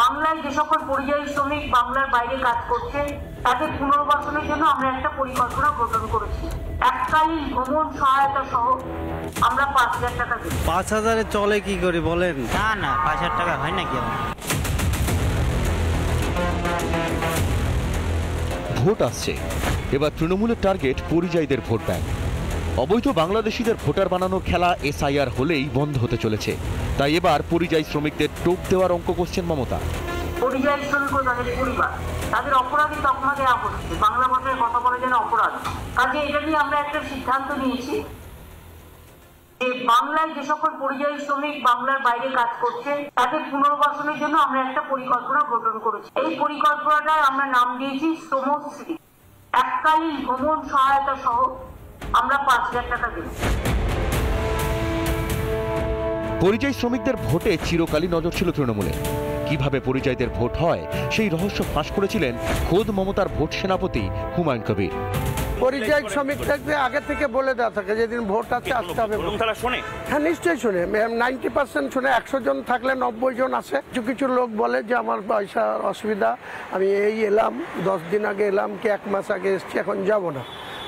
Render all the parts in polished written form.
বাংলায় যে সকল পরিযায়ী শ্রমিক বাংলার বাইরে কাজ করছে তাদের পুনর্বাসনের জন্য আমরা একটা পরিকল্পনা গ্রহণ করেছি। এককালীন ভ্রমণ সহায়তা সহ আমরা 5,000 টাকা দিই। 5,000 চলে কি করে বলেন? না 5,000 টাকা হয় নাকি? ভোট আসছে, এবার তৃণমূলের টার্গেট পরিযায়ীদের ভোট ব্যাংক। অবৈধ বাংলাদেশিদের ভোটার বানানোর খেলা SIR হলেই বন্ধ হতে চলেছে। তাই এবার পরিযায়ী শ্রমিকদের টোপ দেওয়ার অঙ্ক করছেন মমতা। পরিযায়ী শ্রমিক ও তাদের পরিবার তাদের অপরাধী তকমা দেওয়া হচ্ছে, বাংলা ভাষায় কথা বলে যেন অপরাধ। কাজে এটা নিয়ে আমরা একটা সিদ্ধান্ত নিয়েছি যে বাংলায় যে সকল পরিযায়ী শ্রমিক বাংলার বাইরে কাজ করছে তাদের পুনর্বাসনের জন্য আমরা একটা পরিকল্পনা গ্রহণ করেছি। এই পরিকল্পনাটার আমরা নাম দিয়েছি শ্রমশ্রী। এককালীন ভ্রমণ সহায়তা সহ আমরা 5,000 টাকা দিই। পরিযায়ী শ্রমিকদের ভোটে চিরকালই নজর ছিল তৃণমূলে। কিভাবে পরিযায়ীদের ভোট হয় সেই রহস্য ফাঁস করেছিলেন খোদ মমতার ভোট সেনাপতি হুমায়ুন কবির। পরিযায়ী শ্রমিকদের আগে থেকে বলে দেওয়া থাকে যেদিন ভোট আছে আসতে হবে। হ্যাঁ নিশ্চয়ই শুনে, 90% শুনে। 100 জন থাকলে 90 জন আসে। কিছু কিছু লোক বলে যে আমার পয়সার অসুবিধা, আমি এই এলাম 10 দিন আগে এলাম কি 1 মাস আগে এসছি, এখন যাব না।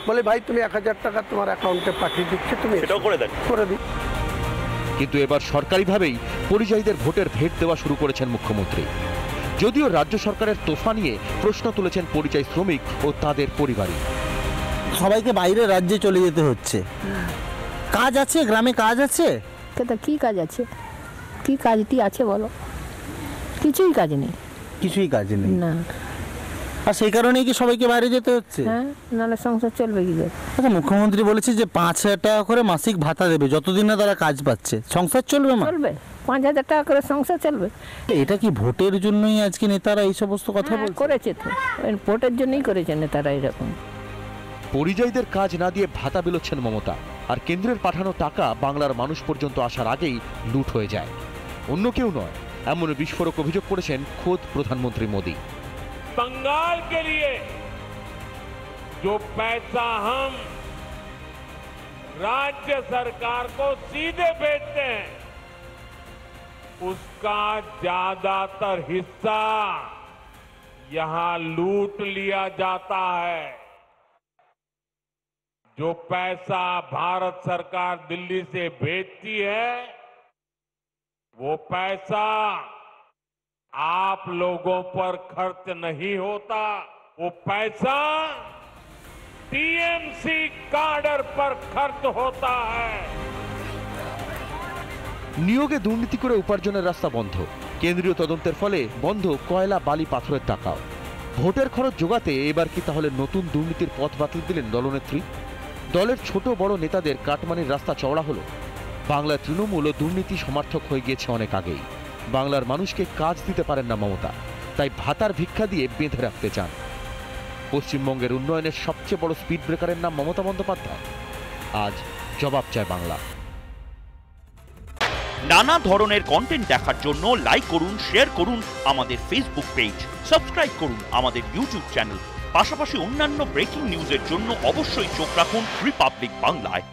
বলে ভাই তুমি 1,000 টাকা তোমার অ্যাকাউন্টে পাঠিয়ে দিচ্ছি, তুমি সেটাও করে দিই। কিন্তু এবার সরকারিভাবেই পরিযায়ীদের ভোটের ভেট দেওয়া শুরু করেছেন মুখ্যমন্ত্রী। যদিও রাজ্য সরকারের তোফা নিয়ে প্রশ্ন তুলেছেন পরিযায়ী শ্রমিক ও তাদের পরিবারই। সবাইকে বাইরে রাজ্যে চলে যেতে হচ্ছে। কাজ আছে, গ্রামে কাজ আছে? কি কাজ আছে? কি কাজটি আছে বলো? কিছুই কাজ নেই। কিছুই কাজ নেই না। আর সেই কারণেই কি সবাইকে বাইরে যেতে হচ্ছে? হ্যাঁ, নাহলে সংসার চলবে কি করে? আচ্ছা, মুখ্যমন্ত্রী বলেছে যে 5,000 টাকা করে মাসিক ভাতা দেবে যতদিন না তারা কাজ পাচ্ছে। সংসার চলবে? চলবে, 5,000 টাকা করে সংসার চলবে। এটা কি ভোটের জন্যই আজকে নেতারা এই সমস্ত কথা বলছে? করেছে তো, ভোটের জন্যই করেছে নেতারা এরকম। পরিযায়ীদের কাজ না দিয়ে ভাতা বিলোচ্ছেন মমতা, আর কেন্দ্রের পাঠানো টাকা বাংলার মানুষ পর্যন্ত আসার আগেই লুট হয়ে যায়। অন্য কেউ নয়, এমন বিস্ফোরক অভিযোগ করেছেন খোদ প্রধানমন্ত্রী মোদী। बंगाल के लिए जो पैसा हम राज्य सरकार को सीधे भेजते हैं उसका ज्यादातर हिस्सा यहां लूट लिया जाता है। जो पैसा भारत सरकार दिल्ली से भेजती है वो पैसा आप लोगों पर खर्च नहीं होता, वो पैसा टीएमसी काडर पर खर्च होता है। নিয়োগে দুর্নীতি করে উপার্জনের রাস্তা বন্ধ। কেন্দ্রীয় তদন্তের ফলে বন্ধ কয়লা, বালি, পাথরের টাকাও। ভোটের খরচ জোগাতে এবার কি তাহলে নতুন দুর্নীতির পথ বাতলে দিলেন দলনেত্রী? দলের ছোট বড় নেতাদের কাটমানির রাস্তা চওড়া হলো। বাংলার তৃণমূল ও দুর্নীতি সমর্থক হয়ে গিয়েছে অনেক আগেই। বাংলার মানুষকে কাজ দিতে পারেন না মমতা, তাই ভাতার ভিক্ষা দিয়ে বেঁধে রাখতে চান। পশ্চিমবঙ্গের উন্নয়নের সবচেয়ে বড় স্পিড ব্রেকারের নাম মমতা বন্দ্যোপাধ্যায়। আজ জবাব চায় বাংলা। নানা ধরনের কন্টেন্ট দেখার জন্য লাইক করুন, শেয়ার করুন আমাদের ফেসবুক পেজ, সাবস্ক্রাইব করুন আমাদের ইউটিউব চ্যানেল। পাশাপাশি অন্যান্য ব্রেকিং নিউজের জন্য অবশ্যই চোখ রাখুন রিপাবলিক বাংলায়।